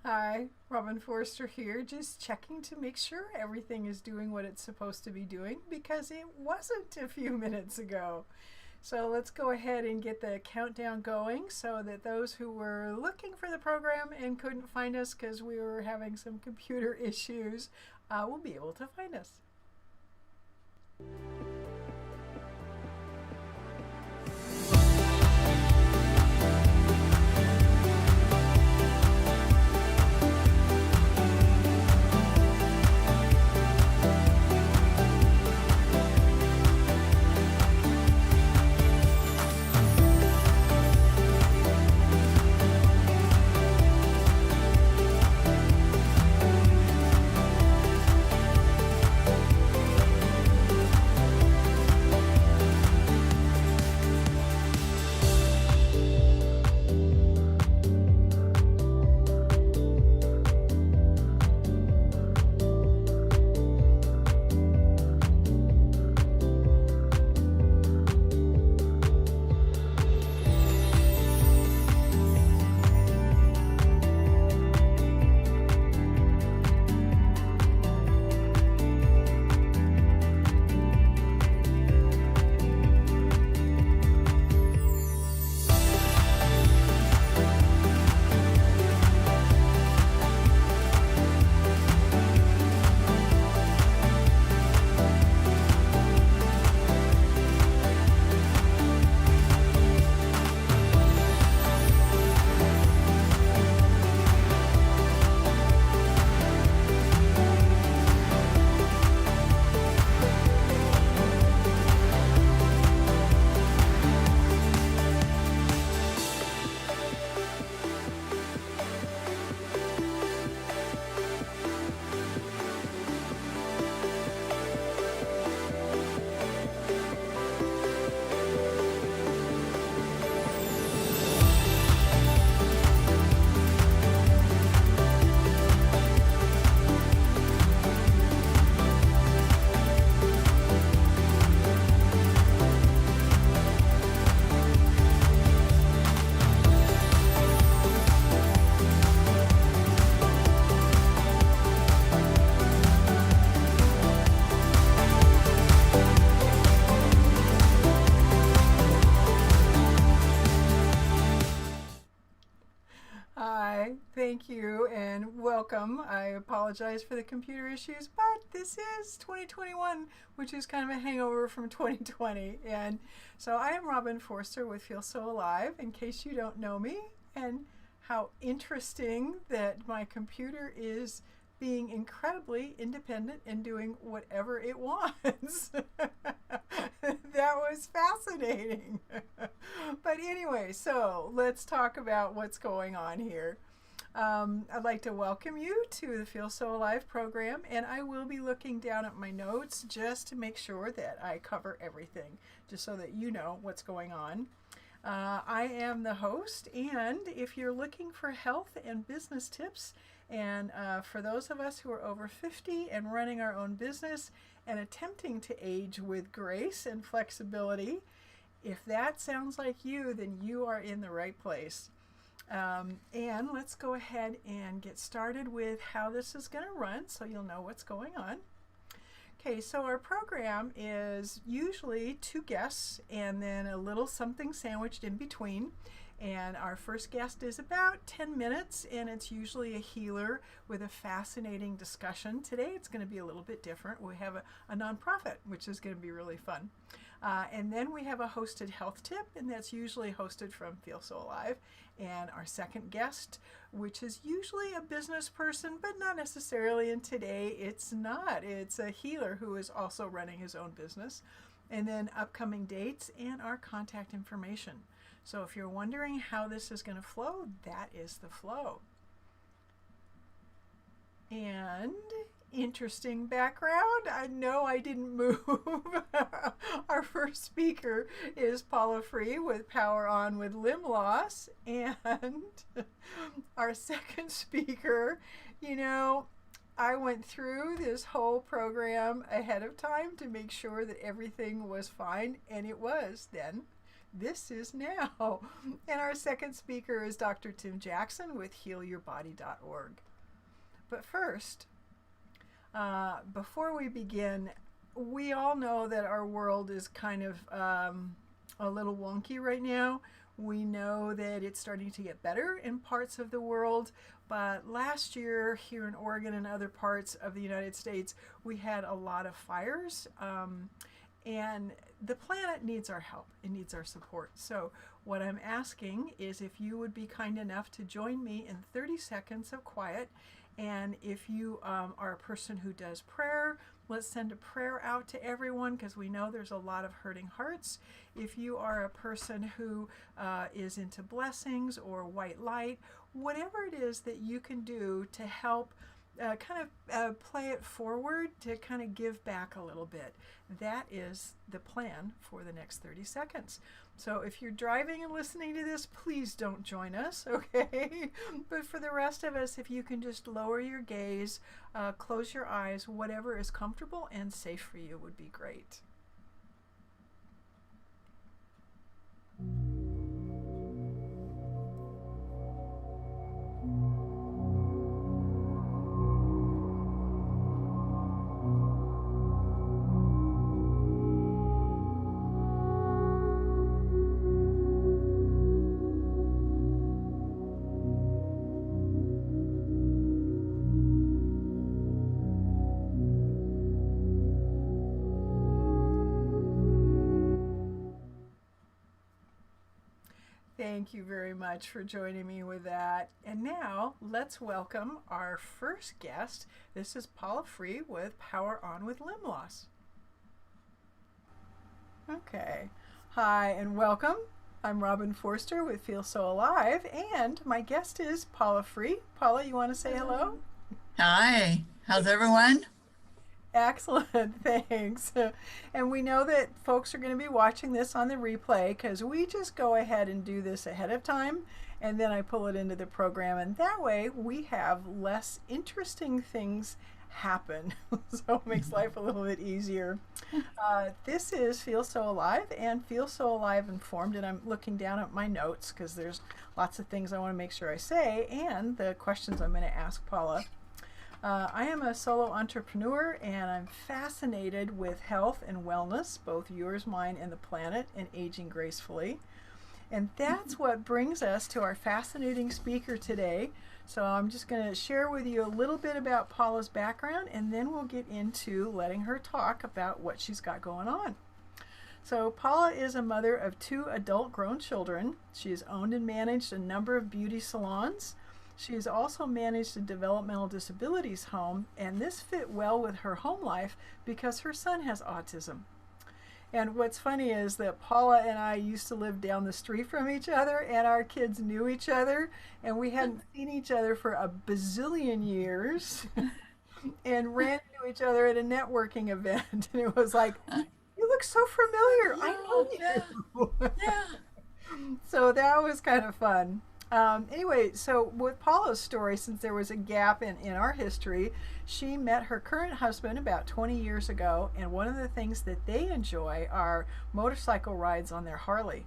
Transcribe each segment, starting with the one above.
Hi, Robin Forster here, just checking to make sure everything is doing what it's supposed to be doing because it wasn't a few minutes ago. So let's go ahead and get the countdown going so that those who were looking for the program and couldn't find us because we were having some computer issues will be able to find us. Hi, thank you, and welcome. I apologize for the computer issues, but this is 2021, which is kind of a hangover from 2020. And so I am Robin Forster with Feel So Alive, in case you don't know me, and how interesting that my computer is being incredibly independent and doing whatever it wants. That was fascinating. But anyway, so let's talk about what's going on here. I'd like to welcome you to the Feel So Alive program, and I will be looking down at my notes just to make sure that I cover everything, just so that you know what's going on. I am the host, and if you're looking for health and business tips, and for those of us who are over 50 and running our own business and attempting to age with grace and flexibility, if that sounds like you, then you are in the right place. And let's go ahead and get started with how this is going to run so you'll know what's going on. Okay, so our program is usually two guests and then a little something sandwiched in between. And our first guest is about 10 minutes, and it's usually a healer with a fascinating discussion. Today it's going to be a little bit different. We have a nonprofit, which is going to be really fun. And then we have a hosted health tip, and that's usually hosted from Feel So Alive. And our second guest, which is usually a business person, but not necessarily, and today it's not. It's a healer who is also running his own business. And then upcoming dates and our contact information. So if you're wondering how this is going to flow, that is the flow. And interesting background. I know I didn't move. Our first speaker is Paula Free with Power On with Limb Loss. And our second speaker, I went through this whole program ahead of time to make sure that everything was fine, and it was then. this is now. And our second speaker is Dr. Tim Jackson with HealYourBody.org. But first, before we begin, we all know that our world is kind of a little wonky right now. We know that it's starting to get better in parts of the world, but last year here in Oregon and other parts of the United States, we had a lot of fires, and the planet needs our help. It needs our support. So what I'm asking is if you would be kind enough to join me in 30 seconds of quiet. And if you are a person who does prayer, let's send a prayer out to everyone, because we know there's a lot of hurting hearts. If you are a person who is into blessings or white light, whatever it is that you can do to help play it forward, to kind of give back a little bit. That is the plan for the next 30 seconds. So if you're driving and listening to this, please don't join us, okay? But for the rest of us, if you can just lower your gaze, close your eyes, whatever is comfortable and safe for you would be great. Thank you very much for joining me with that. And now let's welcome our first guest. This is Paula Free with Power On with Limb Loss. Okay. Hi and welcome. I'm Robin Forster with Feel So Alive, and my guest is Paula Free. Paula, you want to say hello? Hi. How's everyone? Excellent, thanks. And we know that folks are going to be watching this on the replay, because we just go ahead and do this ahead of time, and then I pull it into the program, and that way we have less interesting things happen. So it makes life a little bit easier. This is Feel So Alive and Feel So Alive Informed, and I'm looking down at my notes because there's lots of things I want to make sure I say and the questions I'm going to ask Paula. I am a solo entrepreneur, and I'm fascinated with health and wellness, both yours, mine, and the planet, and aging gracefully. And that's what brings us to our fascinating speaker today. So I'm just going to share with you a little bit about Paula's background, and then we'll get into letting her talk about what she's got going on. So Paula is a mother of 2 adult grown children. She has owned and managed a number of beauty salons. She has also managed a developmental disabilities home, and this fit well with her home life because her son has autism. And what's funny is that Paula and I used to live down the street from each other, and our kids knew each other, and we hadn't seen each other for a bazillion years and ran into each other at a networking event. And it was like, you look so familiar. I know you. Yeah. So that was kind of fun. Anyway, so with Paula's story, since there was a gap in our history, she met her current husband about 20 years ago, and one of the things that they enjoy are motorcycle rides on their Harley.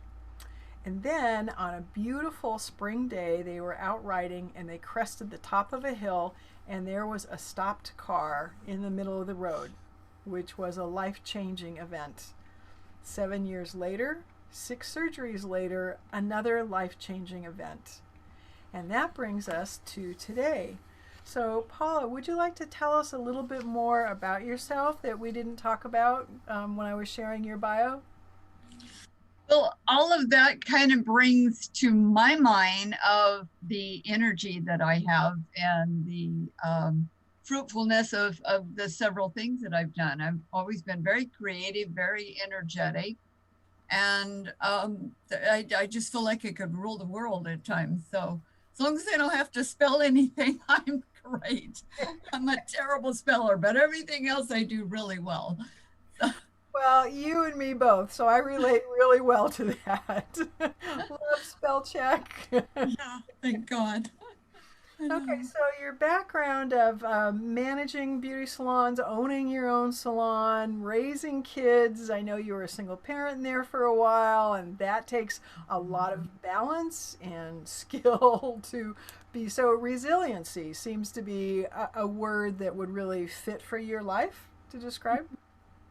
And then on a beautiful spring day, they were out riding, and they crested the top of a hill, and there was a stopped car in the middle of the road, which was a life-changing event. 7 years later, 6 surgeries later, another life-changing event. And that brings us to today. So Paula, would you like to tell us a little bit more about yourself that we didn't talk about when I was sharing your bio? Well, all of that kind of brings to my mind of the energy that I have and the fruitfulness of the several things that I've done. I've always been very creative, very energetic. And I just feel like I could rule the world at times. So as long as I don't have to spell anything, I'm great. I'm a terrible speller, but everything else I do really well. Well, you and me both, so I relate really well to that. Love spell check. Yeah, thank God. I Okay, know. so your background of managing beauty salons, owning your own salon, raising kids. I know you were a single parent there for a while, and that takes a lot of balance and skill to be. So, resiliency seems to be a word that would really fit for your life to describe.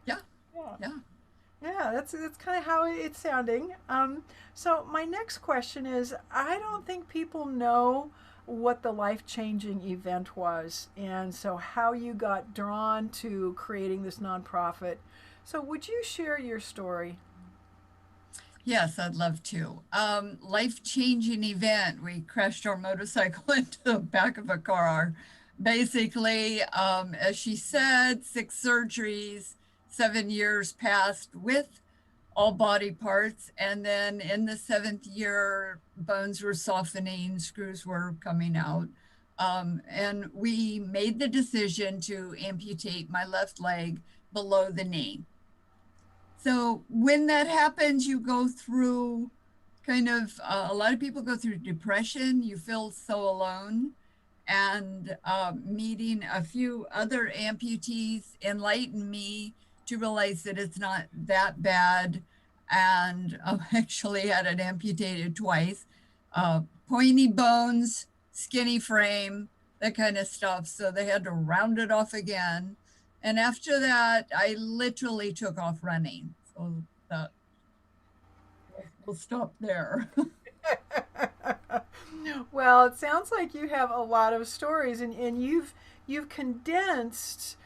Yeah, Yeah. yeah. Yeah, that's kind of how it's sounding. So my next question is, I don't think people know what the life-changing event was, and so how you got drawn to creating this nonprofit. So would you share your story? Yes, I'd love to. Life-changing event. We crashed our motorcycle into the back of a car. Basically, as she said, 6 surgeries, 7 years passed with all body parts. And then in the seventh year, bones were softening, screws were coming out. And we made the decision to amputate my left leg below the knee. So when that happens, you go through kind of a lot of people go through depression. You feel so alone. And meeting a few other amputees enlightened me to realize that it's not that bad. And actually had it amputated twice. Pointy bones, skinny frame, that kind of stuff. So they had to round it off again. And after that, I literally took off running. So that we'll stop there. Well, it sounds like you have a lot of stories, and you've condensed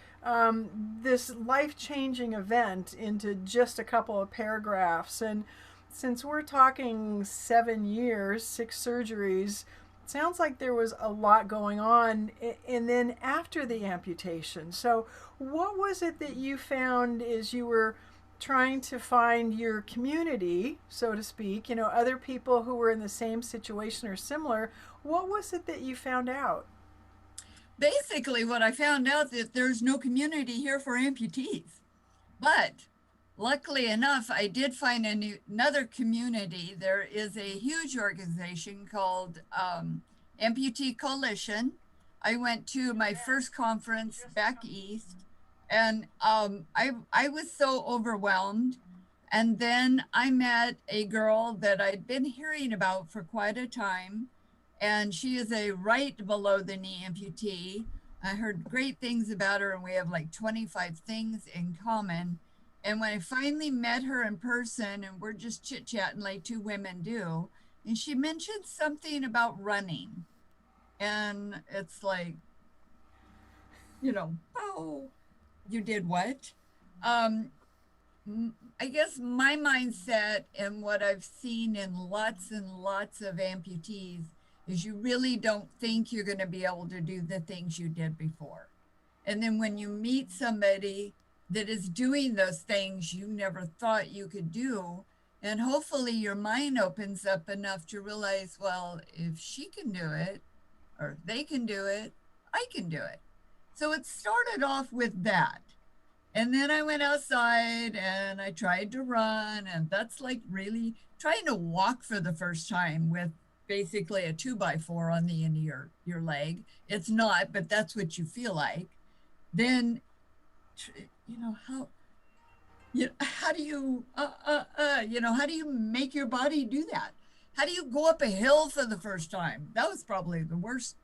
this life-changing event into just a couple of paragraphs. And since we're talking 7 years, 6 surgeries, it sounds like there was a lot going on. And then after the amputation, so what was it that you found as you were trying to find your community, so to speak, other people who were in the same situation or similar? What was it that you found out? Basically, what I found out that there's no community here for amputees. But luckily enough, I did find another community. There is a huge organization called Amputee Coalition. I went to my first conference back east, and I was so overwhelmed. And then I met a girl that I'd been hearing about for quite a time, and she is a right below the knee amputee. I heard great things about her, and we have like 25 things in common. And when I finally met her in person, and we're just chit chatting like two women do, and she mentioned something about running. And it's like, oh, you did what? Um, I guess my mindset and what I've seen in lots and lots of amputees is you really don't think you're going to be able to do the things you did before. And then when you meet somebody that is doing those things you never thought you could do, and hopefully your mind opens up enough to realize, well, if she can do it or if they can do it, I can do it. So it started off with that. And then I went outside and I tried to run, and that's like really trying to walk for the first time with basically a 2x4 on the end of your leg. It's not, but that's what you feel like. Then, how how do you how do you make your body do that? How do you go up a hill for the first time? That was probably the worst.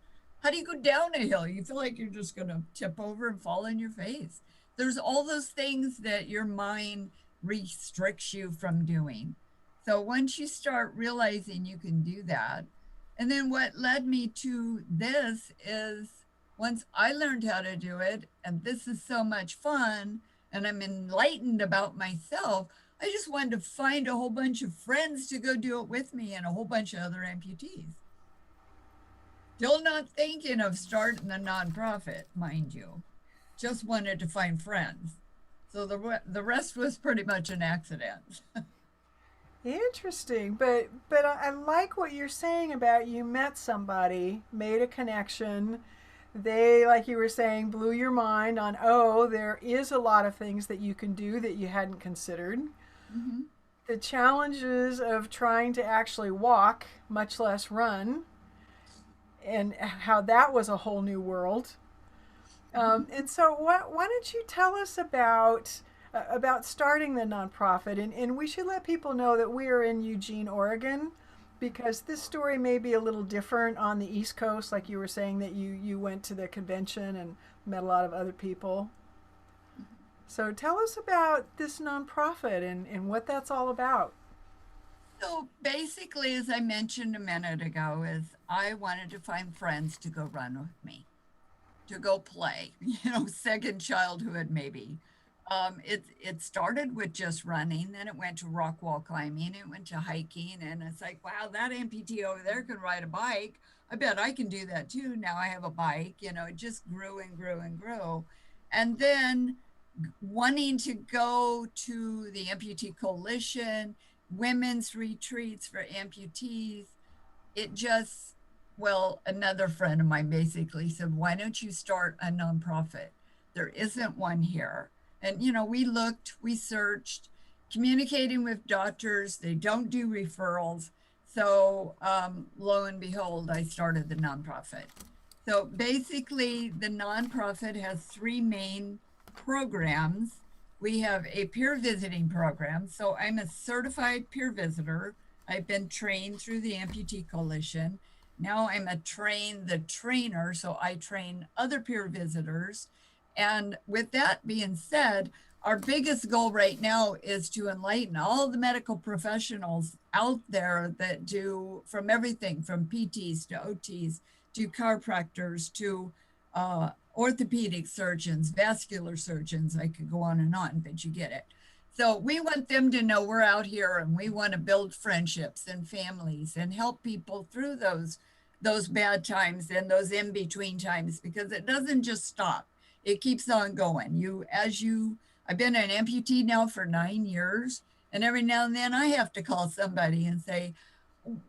How do you go down a hill? You feel like you're just going to tip over and fall on your face. There's all those things that your mind restricts you from doing. So once you start realizing you can do that, and then what led me to this is once I learned how to do it, and this is so much fun, and I'm enlightened about myself, I just wanted to find a whole bunch of friends to go do it with me and a whole bunch of other amputees. Still not thinking of starting a nonprofit, mind you. Just wanted to find friends. So the rest was pretty much an accident. Interesting, but I like what you're saying about you met somebody, made a connection. They, like you were saying, blew your mind on, oh, there is a lot of things that you can do that you hadn't considered. Mm-hmm. The challenges of trying to actually walk, much less run, and how that was a whole new world. And so, why don't you tell us about starting the nonprofit? And we should let people know that we are in Eugene, Oregon, because this story may be a little different on the East Coast, like you were saying that you went to the convention and met a lot of other people. So tell us about this nonprofit and what that's all about. So basically, as I mentioned a minute ago, is I wanted to find friends to go run with me, to go play, second childhood maybe. It started with just running, then it went to rock wall climbing, it went to hiking, and it's like, wow, that amputee over there can ride a bike. I bet I can do that too. Now I have a bike, it just grew and grew and grew. And then wanting to go to the Amputee Coalition, women's retreats for amputees, it just, well, another friend of mine basically said, why don't you start a nonprofit? There isn't one here. And, we looked, we searched, communicating with doctors, they don't do referrals. So lo and behold, I started the nonprofit. So basically, the nonprofit has three main programs. We have a peer visiting program. So I'm a certified peer visitor. I've been trained through the Amputee Coalition. Now I'm the trainer, so I train other peer visitors. And with that being said, our biggest goal right now is to enlighten all the medical professionals out there that do from everything from PTs to OTs to chiropractors to orthopedic surgeons, vascular surgeons. I could go on, but you get it. So we want them to know we're out here and we want to build friendships and families and help people through those bad times and those in between times, because it doesn't just stop. It keeps on going. I've been an amputee now for 9 years, and every now and then I have to call somebody and say,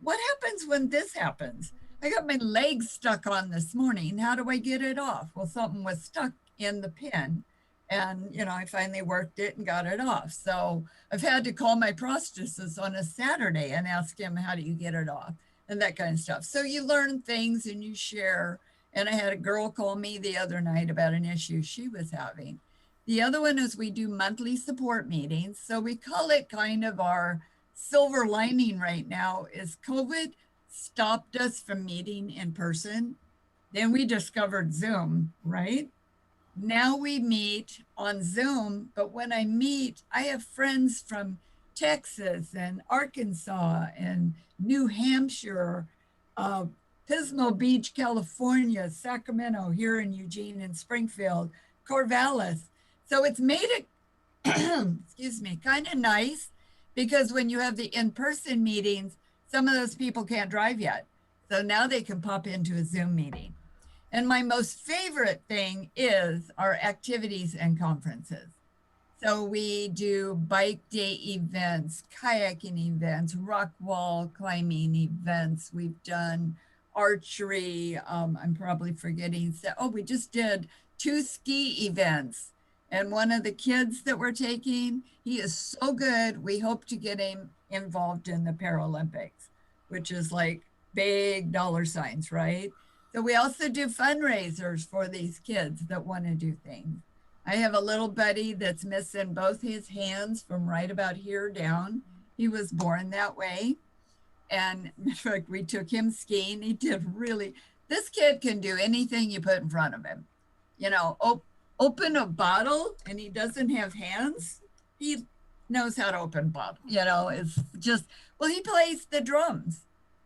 what happens when this happens? I got my leg stuck on this morning. How do I get it off? Well, something was stuck in the pin. And, I finally worked it and got it off. So I've had to call my prosthetist on a Saturday and ask him, how do you get it off? And that kind of stuff. So you learn things and you share. And I had a girl call me the other night about an issue she was having. The other one is we do monthly support meetings. So we call it kind of our silver lining right now is COVID stopped us from meeting in person. Then we discovered Zoom, right? Now we meet on Zoom, but when I meet, I have friends from Texas and Arkansas and New Hampshire, Pismo Beach, California, Sacramento, here in Eugene and Springfield, Corvallis. So it's made it, excuse me, kind of nice, because when you have the in-person meetings, some of those people can't drive yet. So now they can pop into a Zoom meeting. And my most favorite thing is our activities and conferences. So we do bike day events, kayaking events, rock wall climbing events. We've done archery. I'm probably forgetting. We just did 2 ski events. And one of the kids that we're taking, he is so good. We hope to get him involved in the Paralympics, which is like big dollar signs, right? So we also do fundraisers for these kids that want to do things. I have a little buddy that's missing both his hands from right about here down. He was born that way. And in fact, we took him skiing. He did this kid can do anything you put in front of him. Open a bottle and he doesn't have hands. He knows how to open a bottle. It's just, he plays the drums.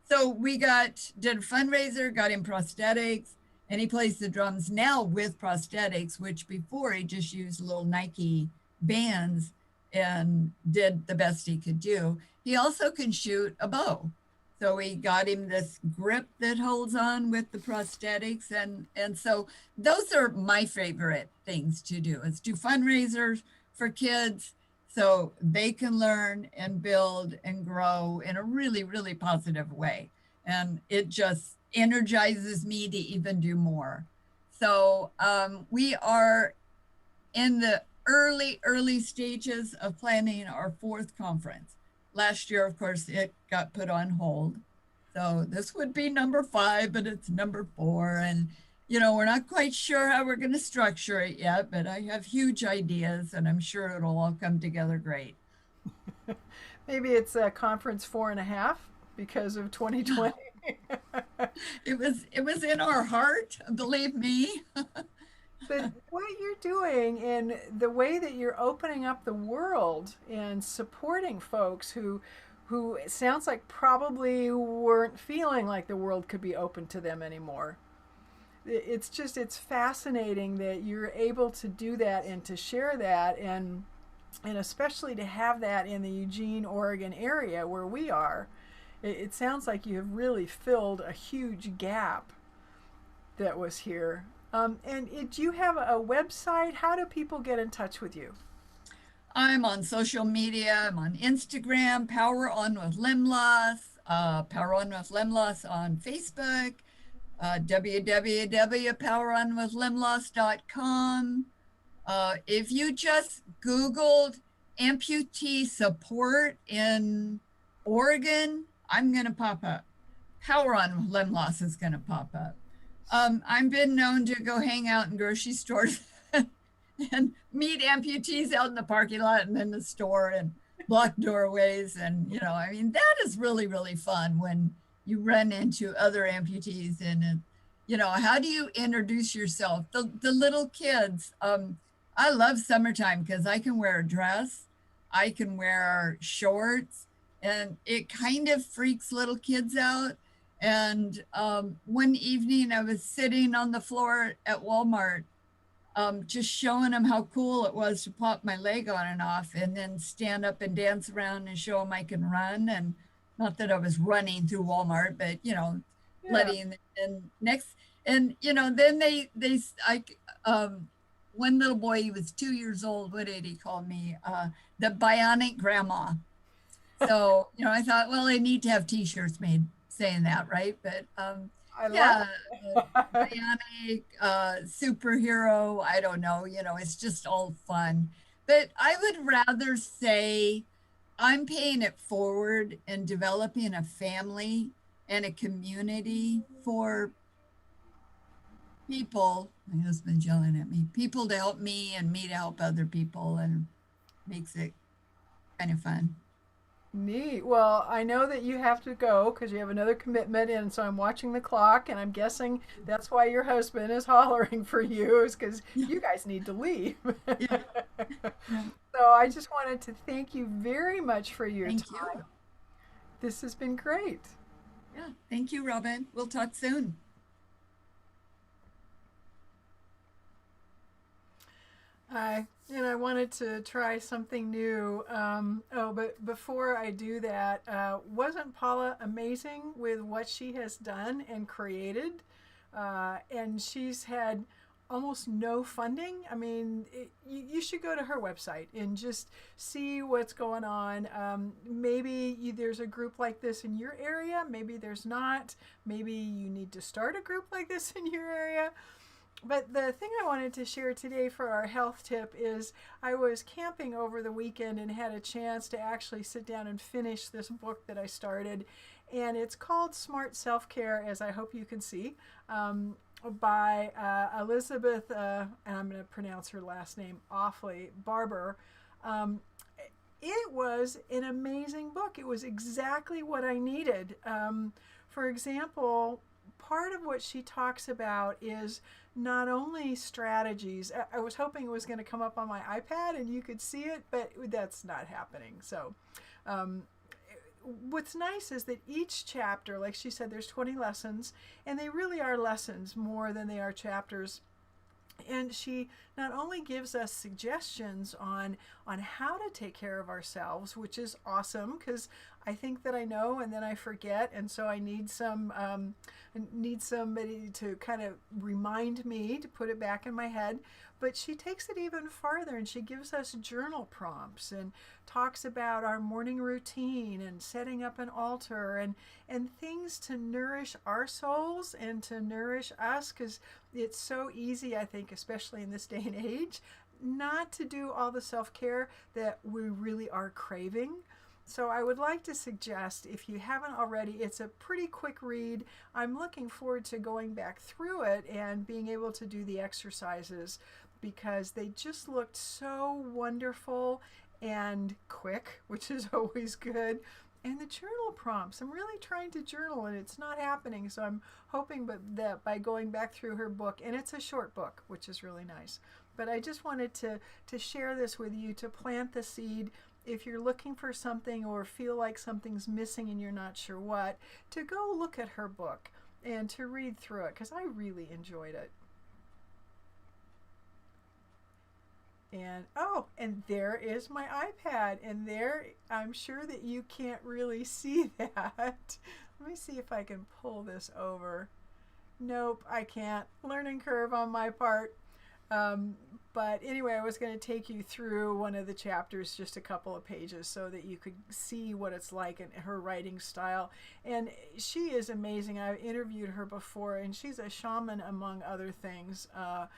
So we did a fundraiser, got him prosthetics, and he plays the drums now with prosthetics, which before he just used little Nike bands and did the best he could do. He also can shoot a bow. So we got him this grip that holds on with the prosthetics. And so those are my favorite things to do, is do fundraisers for kids so they can learn and build and grow in a really, really positive way. And it just energizes me to even do more. So we are in the early stages of planning our 4th conference. Last year, of course, it got put on hold. So this would be number 5, but it's number 4. And, we're not quite sure how we're going to structure it yet, but I have huge ideas and I'm sure it'll all come together great. Maybe it's a conference 4.5 because of 2020. It was in our heart, believe me. But what you're doing and the way that you're opening up the world and supporting folks who it sounds like probably weren't feeling like the world could be open to them anymore. It's fascinating that you're able to do that and to share that, and especially to have that in the Eugene, Oregon area where we are. It sounds like you have really filled a huge gap that was here. Do you have a website? How do people get in touch with you? I'm on social media. I'm on Instagram, Power On with Limb Loss, Power On with Limb Loss on Facebook, www.poweronwithlimloss.com. If you just Googled amputee support in Oregon, I'm going to pop up. Power On with Limb Loss is going to pop up. I've been known to go hang out in grocery stores and meet amputees out in the parking lot and in the store and block doorways. And, that is really, really fun when you run into other amputees. And, how do you introduce yourself? The little kids, I love summertime because I can wear a dress, I can wear shorts, and it kind of freaks little kids out. And one evening I was sitting on the floor at Walmart, just showing them how cool it was to pop my leg on and off and then stand up and dance around and show them I can run. And not that I was running through Walmart, but, Yeah. letting, and next, and, then one little boy, he was 2 years old. What did he call me? The bionic grandma. So, I thought, well, I need to have t-shirts made saying that, right? But I love yeah, it. bionic superhero, I don't know, it's just all fun. But I would rather say I'm paying it forward and developing a family and a community for people. My husband's yelling at me. People to help me and me to help other people, and makes it kind of fun. Neat. Well, I know that you have to go because you have another commitment, and so I'm watching the clock, and I'm guessing that's why your husband is hollering for you, is because Yeah, you guys need to leave. yeah, yeah. So I just wanted to thank you very much for your Thank you. time. This has been great. Yeah, thank you, Robin. We'll talk soon. I wanted to try something new. But before I do that, wasn't Paula amazing with what she has done and created? And she's had almost no funding. I mean, you should go to her website and just see what's going on. There's a group like this in your area. Maybe there's not. Maybe you need to start a group like this in your area. But the thing I wanted to share today for our health tip is I was camping over the weekend and had a chance to actually sit down and finish this book that I started. And it's called Smart Self Care, as I hope you can see, by Elizabeth, and I'm going to pronounce her last name awfully, Barber. Um, it was an amazing book. It was exactly what I needed. For example, part of what she talks about is not only strategies. I was hoping it was going to come up on my iPad and you could see it, but that's not happening. So, um, what's nice is that each chapter, like she said, there's 20 lessons, and they really are lessons more than they are chapters. And she not only gives us suggestions on how to take care of ourselves, which is awesome because I think that I know and then I forget, and so I need somebody to kind of remind me to put it back in my head. But she takes it even farther and she gives us journal prompts and talks about our morning routine and setting up an altar and things to nourish our souls and to nourish us, because it's so easy, I think, especially in this day and age, not to do all the self-care that we really are craving. So I would like to suggest, if you haven't already, it's a pretty quick read. I'm looking forward to going back through it and being able to do the exercises because they just looked so wonderful and quick, which is always good. And the journal prompts, I'm really trying to journal and it's not happening. So I'm hoping that by going back through her book, and it's a short book, which is really nice. But I just wanted to share this with you to plant the seed if you're looking for something or feel like something's missing and you're not sure what, to go look at her book and to read through it because I really enjoyed it. And oh, and there is my iPad, and there, I'm sure that you can't really see that. Let me see if I can pull this over. Nope, I can't. Learning curve on my part. But anyway, I was going to take you through one of the chapters, just a couple of pages, so that you could see what it's like in her writing style. And she is amazing. I've interviewed her before, and she's a shaman among other things. A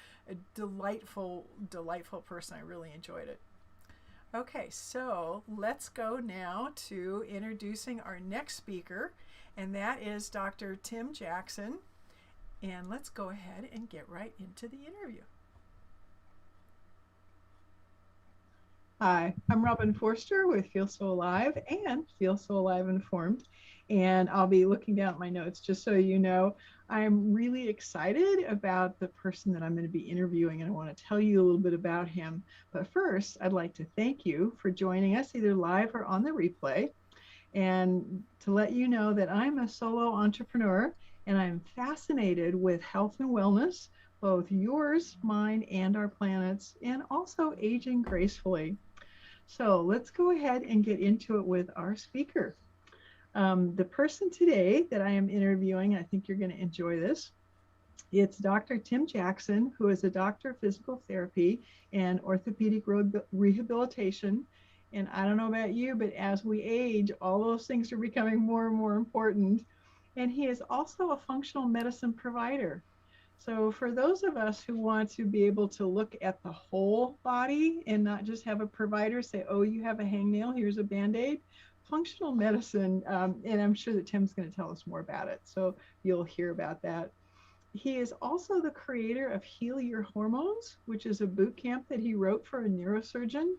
delightful, delightful person. I really enjoyed it. Okay, so let's go now to introducing our next speaker, and that is Dr. Tim Jackson. And let's go ahead and get right into the interview. Hi, I'm Robin Forster with Feel So Alive and Feel So Alive Informed. And I'll be looking down at my notes just so you know. I'm really excited about the person that I'm going to be interviewing, and I want to tell you a little bit about him. But first, I'd like to thank you for joining us either live or on the replay, and to let you know that I'm a solo entrepreneur and I'm fascinated with health and wellness, both yours, mine, and our planet's, and also aging gracefully. So let's go ahead and get into it with our speaker. The person today that I am interviewing, I think you're going to enjoy this. It's Dr. Tim Jackson, who is a doctor of physical therapy and orthopedic rehabilitation. And I don't know about you, but as we age, all those things are becoming more and more important. And he is also a functional medicine provider. So for those of us who want to be able to look at the whole body and not just have a provider say, oh, you have a hangnail, here's a Band-Aid, functional medicine, and I'm sure that Tim's going to tell us more about it. So you'll hear about that. He is also the creator of Heal Your Hormones, which is a boot camp that he wrote for a neurosurgeon.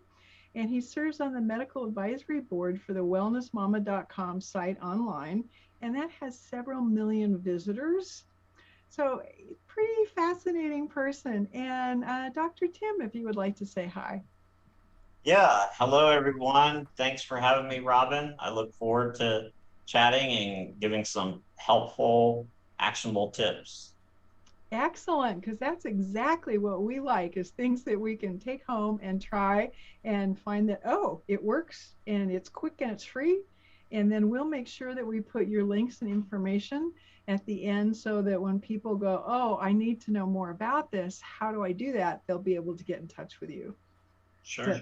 And he serves on the medical advisory board for the wellnessmama.com site online. And that has several million visitors. So pretty fascinating person. And Dr. Tim, if you would like to say hi. Yeah, hello everyone. Thanks for having me, Robin. I look forward to chatting and giving some helpful, actionable tips. Excellent, because that's exactly what we like, is things that we can take home and try and find that, oh, it works and it's quick and it's free. And then we'll make sure that we put your links and information at the end so that when people go, oh, I need to know more about this, how do I do that? They'll be able to get in touch with you. Sure.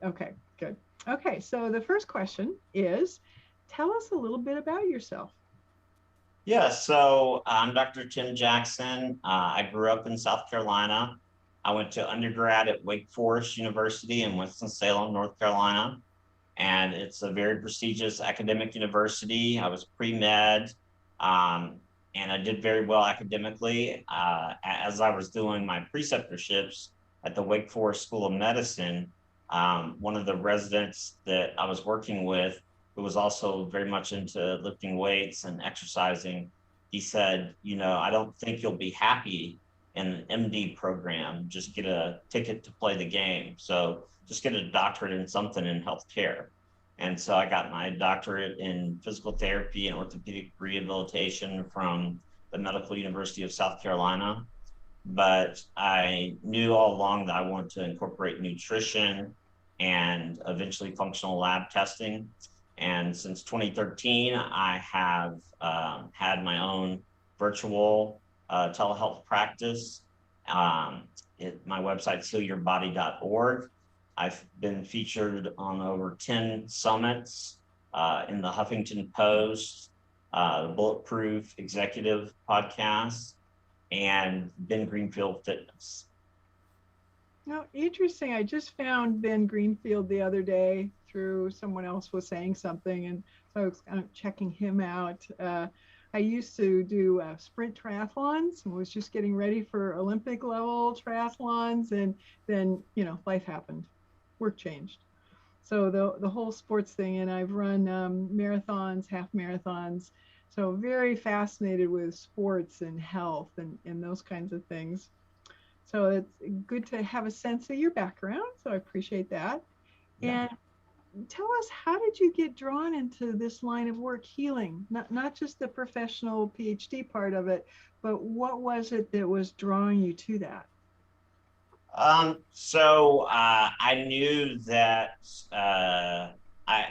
Okay, good. Okay, so the first question is, tell us a little bit about yourself. Yeah, so I'm Dr. Tim Jackson. I grew up in South Carolina. I went to undergrad at Wake Forest University in Winston-Salem, North Carolina. And it's a very prestigious academic university. I was pre-med, and I did very well academically. As I was doing my preceptorships at the Wake Forest School of Medicine, one of the residents that I was working with, who was also very much into lifting weights and exercising, he said, you know, I don't think you'll be happy in an MD program. Just get a ticket to play the game. So just get a doctorate in something in healthcare. And so I got my doctorate in physical therapy and orthopedic rehabilitation from the Medical University of South Carolina. But I knew all along that I wanted to incorporate nutrition and eventually functional lab testing. And since 2013, I have had my own virtual telehealth practice. My website's healyourbody.org. I've been featured on over 10 summits in the Huffington Post, the Bulletproof Executive Podcast, and Ben Greenfield Fitness. Now, interesting. I just found Ben Greenfield the other day, through. Someone else was saying something, and so I was kind of checking him out. I used to do sprint triathlons and was just getting ready for Olympic level triathlons, and then life happened, work changed. So the whole sports thing, and I've run marathons, half marathons. So very fascinated with sports and health and those kinds of things. So it's good to have a sense of your background. So I appreciate that. Yeah. And tell us, how did you get drawn into this line of work, healing? Not just the professional PhD part of it, but what was it that was drawing you to that? I knew that I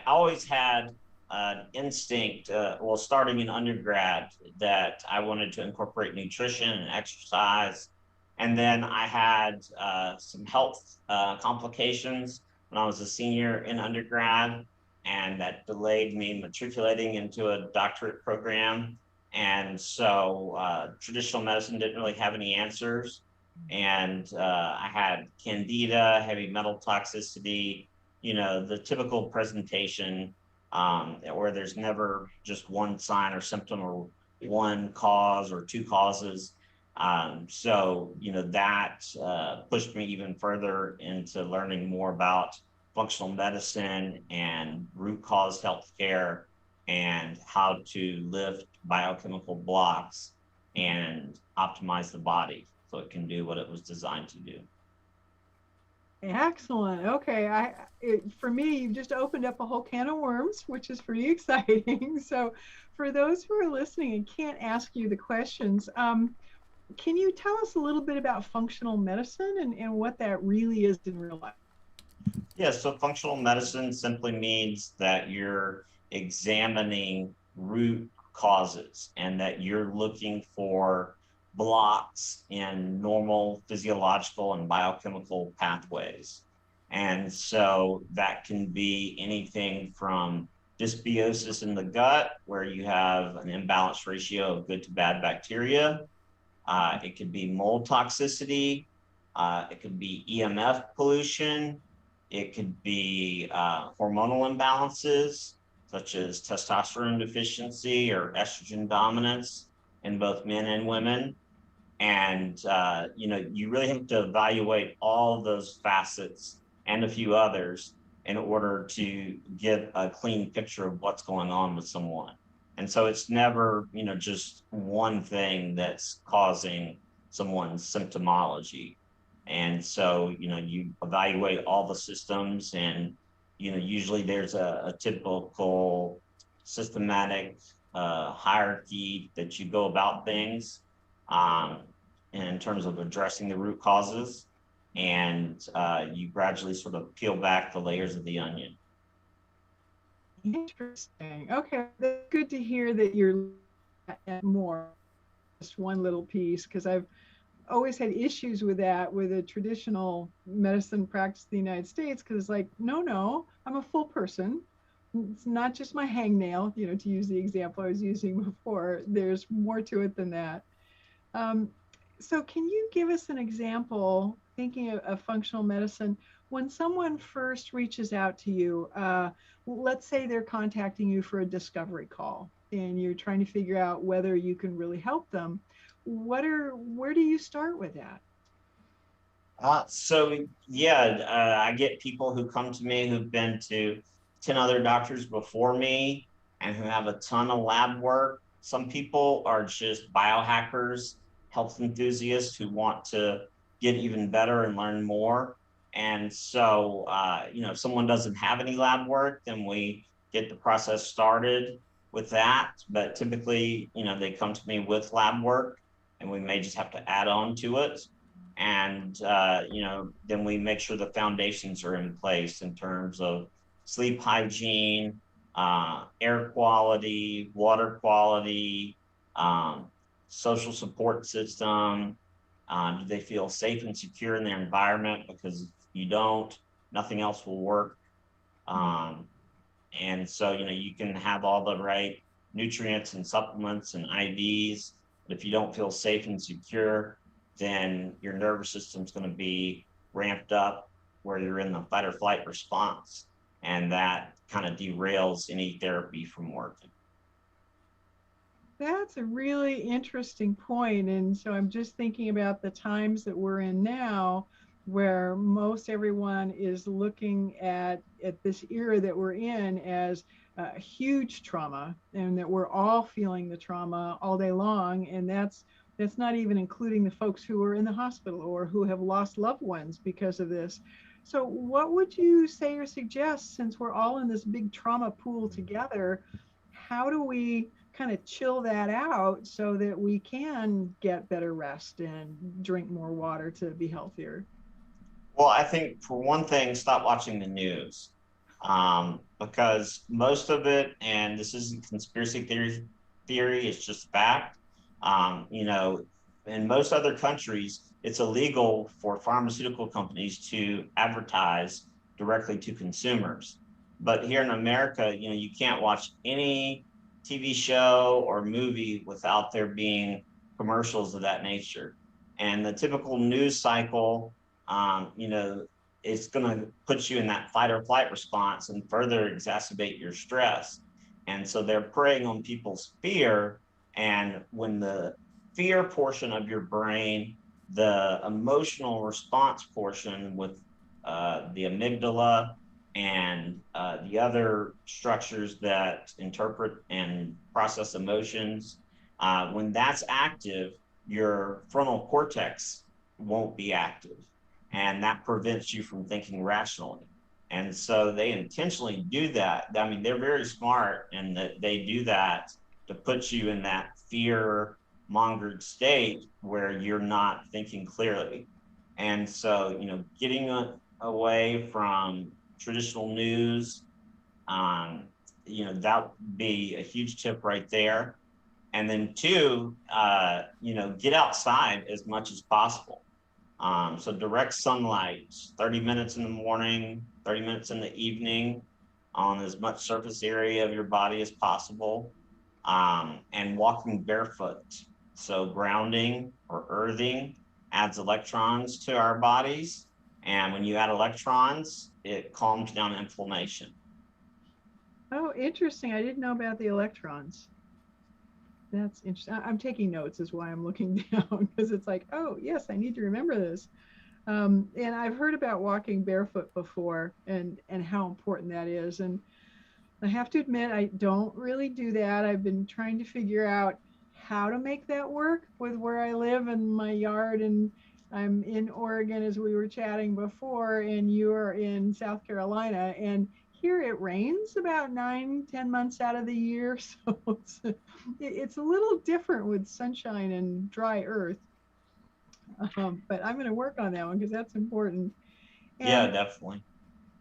always had an instinct, starting in undergrad, that I wanted to incorporate nutrition and exercise. And then I had some health complications when I was a senior in undergrad, and that delayed me matriculating into a doctorate program. And so traditional medicine didn't really have any answers. And I had candida, heavy metal toxicity, the typical presentation, where there's never just one sign or symptom or one cause or two causes. That pushed me even further into learning more about functional medicine and root cause healthcare and how to lift biochemical blocks and optimize the body so it can do what it was designed to do. Excellent. Okay. For me, you've just opened up a whole can of worms, which is pretty exciting. So for those who are listening and can't ask you the questions, can you tell us a little bit about functional medicine and what that really is in real life? Yeah, so functional medicine simply means that you're examining root causes and that you're looking for blocks in normal physiological and biochemical pathways. And so that can be anything from dysbiosis in the gut, where you have an imbalanced ratio of good to bad bacteria. It could be mold toxicity. It could be EMF pollution. It could be hormonal imbalances, such as testosterone deficiency or estrogen dominance in both men and women. And, you really have to evaluate all those facets and a few others in order to get a clean picture of what's going on with someone. And so it's never, just one thing that's causing someone's symptomology. And so, you evaluate all the systems, and, usually there's a typical systematic hierarchy that you go about things in terms of addressing the root causes. And you gradually sort of peel back the layers of the onion. Interesting. Okay, that's good to hear that you're at more just one little piece, because I've always had issues with that with a traditional medicine practice in the United States, because it's like, no, I'm a full person. It's not just my hangnail, to use the example I was using before. There's more to it than that. So can you give us an example, thinking of functional medicine, when someone first reaches out to you, let's say they're contacting you for a discovery call and you're trying to figure out whether you can really help them. Where do you start with that? I get people who come to me who've been to 10 other doctors before me and who have a ton of lab work. Some people are just biohackers, health enthusiasts who want to get even better and learn more. And so, if someone doesn't have any lab work, then we get the process started with that. But typically, they come to me with lab work, and we may just have to add on to it. And, then we make sure the foundations are in place in terms of sleep hygiene, air quality, water quality, social support system. Do they feel safe and secure in their environment? Because if you don't, nothing else will work. And so, you can have all the right nutrients and supplements and IVs, but if you don't feel safe and secure, then your nervous system's going to be ramped up where you're in the fight or flight response. and that kind of derails any therapy from working. That's a really interesting point. And so I'm just thinking about the times that we're in now, where most everyone is looking at this era that we're in as a huge trauma, and that we're all feeling the trauma all day long. And that's not even including the folks who are in the hospital or who have lost loved ones because of this. So what would you say or suggest, since we're all in this big trauma pool together, how do we kind of chill that out so that we can get better rest and drink more water to be healthier? Well, I think for one thing, stop watching the news, because most of it, and this isn't conspiracy theory, it's just fact. You know, in most other countries, it's illegal for pharmaceutical companies to advertise directly to consumers. But here in America, you know, you can't watch any TV show or movie without there being commercials of that nature. And the typical news cycle, you know, it's going to put you in that fight or flight response and further exacerbate your stress. And so they're preying on people's fear. And when the fear portion of your brain, the emotional response portion with the amygdala and the other structures that interpret and process emotions, when that's active, your frontal cortex won't be active. And that prevents you from thinking rationally. And so they intentionally do that. I mean, they're very smart in that they do that to put you in that fear mongered state where you're not thinking clearly. And so, you know, getting away from traditional news, you know, that would be a huge tip right there. And then two, you know, get outside as much as possible. So direct sunlight, 30 minutes in the morning, 30 minutes in the evening on as much surface area of your body as possible, and walking barefoot. So grounding or earthing adds electrons to our bodies. And when you add electrons, it calms down inflammation. Oh, interesting. I didn't know about the electrons. That's interesting. I'm taking notes is why I'm looking down, because it's like, oh, yes, I need to remember this. And I've heard about walking barefoot before, and how important that is. And I have to admit, I don't really do that. I've been trying to figure out how to make that work with where I live and my yard. And I'm in Oregon, as we were chatting before, and you're in South Carolina. And here it rains about 9-10 months out of the year. So it's a little different with sunshine and dry earth. But I'm going to work on that one because that's important. And Yeah, definitely.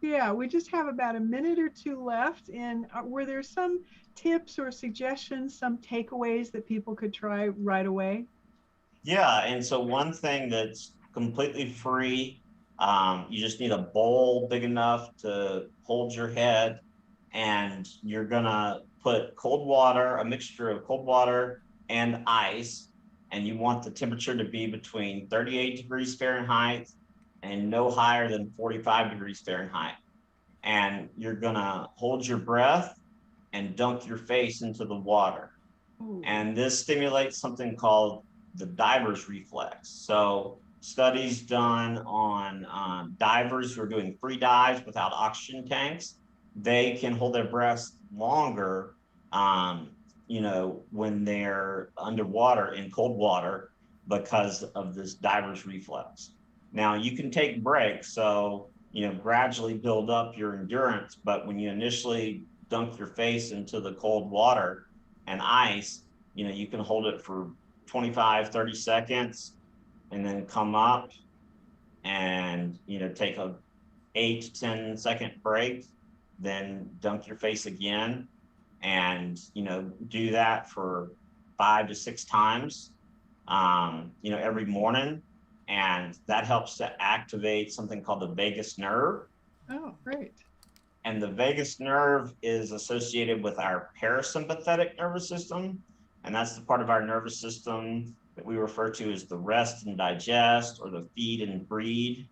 yeah, we just have about a minute or two left. And were there some tips or suggestions, some takeaways that people could try right away? Yeah, and so one thing that's completely free, you just need a bowl big enough to hold your head, and you're gonna put cold water, a mixture of cold water and ice, and you want the temperature to be between 38 degrees Fahrenheit and no higher than 45 degrees Fahrenheit. And you're gonna hold your breath and dunk your face into the water. Ooh. And this stimulates something called the diver's reflex. So studies done on divers who are doing free dives without oxygen tanks, they can hold their breath longer, you know, when they're underwater in cold water because of this diver's reflex. Now you can take breaks, so you know, gradually build up your endurance, but when you initially dunk your face into the cold water and ice, you know, you can hold it for 25, 30 seconds and then come up and, you know, take a 8 to 10 second break, then dunk your face again, and, you know, do that for 5 to 6 times, you know, every morning. And that helps to activate something called the vagus nerve. Oh, great. And the vagus nerve is associated with our parasympathetic nervous system. And that's the part of our nervous system that we refer to as the rest and digest, or the feed and breed.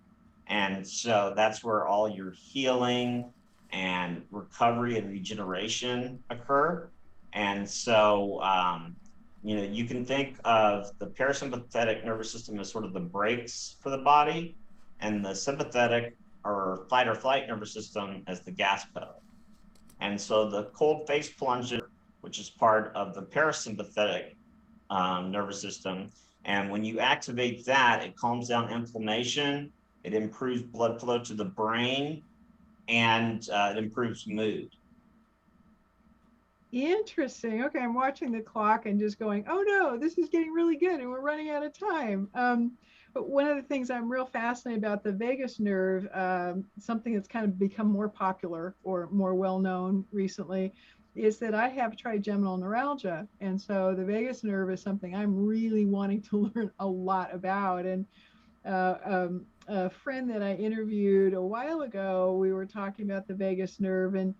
And so that's where all your healing and recovery and regeneration occur. And so, you can think of the parasympathetic nervous system as sort of the brakes for the body, and the sympathetic or fight or flight nervous system as the gas pedal. And so the cold face plunger, which is part of the parasympathetic nervous system, and when you activate that, it calms down inflammation, it improves blood flow to the brain, and it improves mood. Interesting. Okay, I'm watching the clock and just going, oh no, this is getting really good and we're running out of time. But one of the things I'm real fascinated about the vagus nerve, something that's kind of become more popular or more well-known recently, is that I have trigeminal neuralgia. And so the vagus nerve is something I'm really wanting to learn a lot about. And a friend that I interviewed a while ago, we were talking about the vagus nerve, and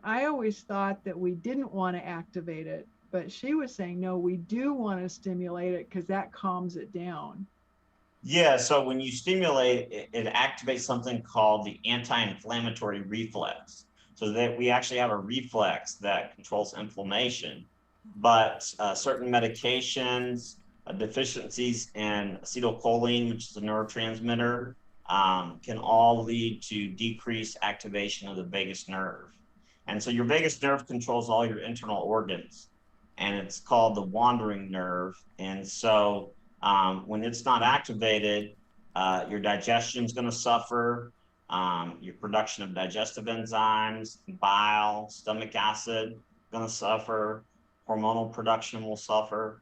I always thought that we didn't want to activate it, but she was saying, no, we do want to stimulate it because that calms it down. Yeah, so when you stimulate, it activates something called the anti-inflammatory reflex. So that we actually have a reflex that controls inflammation, but certain medications, deficiencies in acetylcholine, which is a neurotransmitter, can all lead to decreased activation of the vagus nerve. And so your vagus nerve controls all your internal organs, and it's called the wandering nerve. And so when it's not activated, your digestion is going to suffer, your production of digestive enzymes, bile, stomach acid going to suffer, hormonal production will suffer.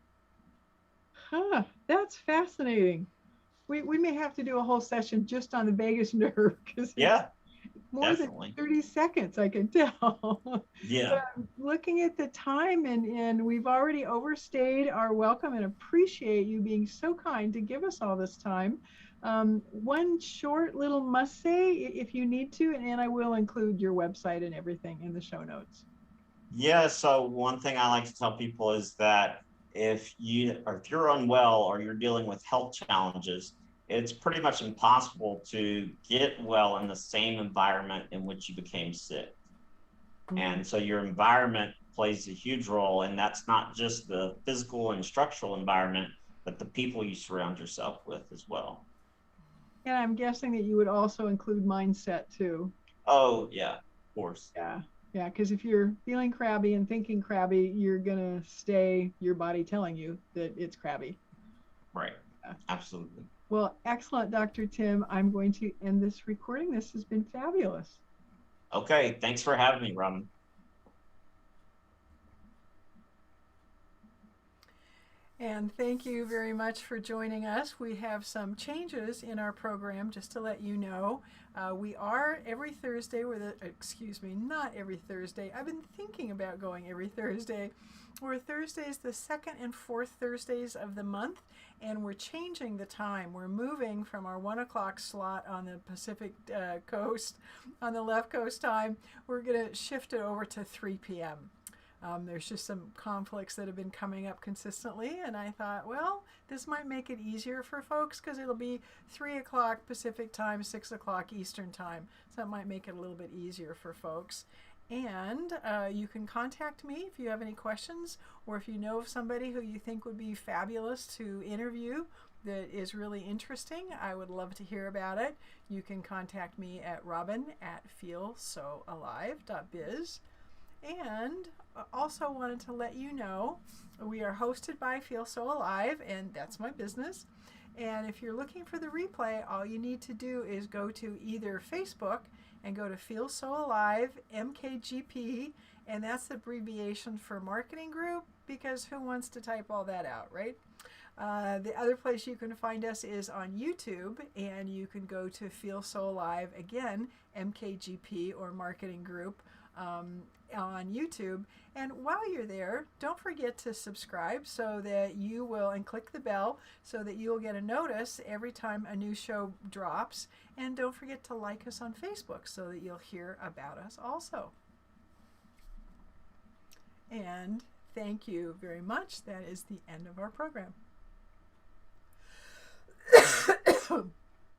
Huh, that's fascinating. We may have to do a whole session just on the vagus nerve because Yeah. More Definitely. than 30 seconds, I can tell. Yeah. But I'm looking at the time, and we've already overstayed our welcome, and appreciate you being so kind to give us all this time. One short little must say, if you need to, and I will include your website and everything in the show notes. Yeah. So one thing I like to tell people is that if you're unwell or you're dealing with health challenges, it's pretty much impossible to get well in the same environment in which you became sick. Mm-hmm. And so your environment plays a huge role, and that's not just the physical and structural environment, but the people you surround yourself with as well. And I'm guessing that you would also include mindset too. Oh, yeah, of course. Yeah, because if you're feeling crabby and thinking crabby, you're going to stay your body telling you that it's crabby. Right. Absolutely. Well, excellent, Dr. Tim. I'm going to end this recording. This has been fabulous. Okay. Thanks for having me, Robin. And thank you very much for joining us. We have some changes in our program, just to let you know. We are every Thursday, not every Thursday. I've been thinking about going every Thursday. We're Thursdays, the second and fourth Thursdays of the month, and we're changing the time. We're moving from our 1 o'clock slot on the Pacific coast, on the left coast time. We're going to shift it over to 3 p.m. There's just some conflicts that have been coming up consistently, and I thought, well, this might make it easier for folks because it'll be 3 o'clock Pacific time, 6 o'clock Eastern time. So that might make it a little bit easier for folks. And you can contact me if you have any questions, or if you know of somebody who you think would be fabulous to interview that is really interesting. I would love to hear about it. You can contact me at robin@feelsoalive.biz. And also wanted to let you know we are hosted by Feel So Alive, and that's my business. And if you're looking for the replay, all you need to do is go to either Facebook and go to Feel So Alive MKGP, and that's the abbreviation for marketing group, because who wants to type all that out, right? The other place you can find us is on YouTube, and you can go to Feel So Alive, again, MKGP or marketing group, on YouTube. And while you're there, don't forget to subscribe so that you will, and click the bell so that you'll get a notice every time a new show drops. And don't forget to like us on Facebook so that you'll hear about us also. And thank you very much. That is the end of our program.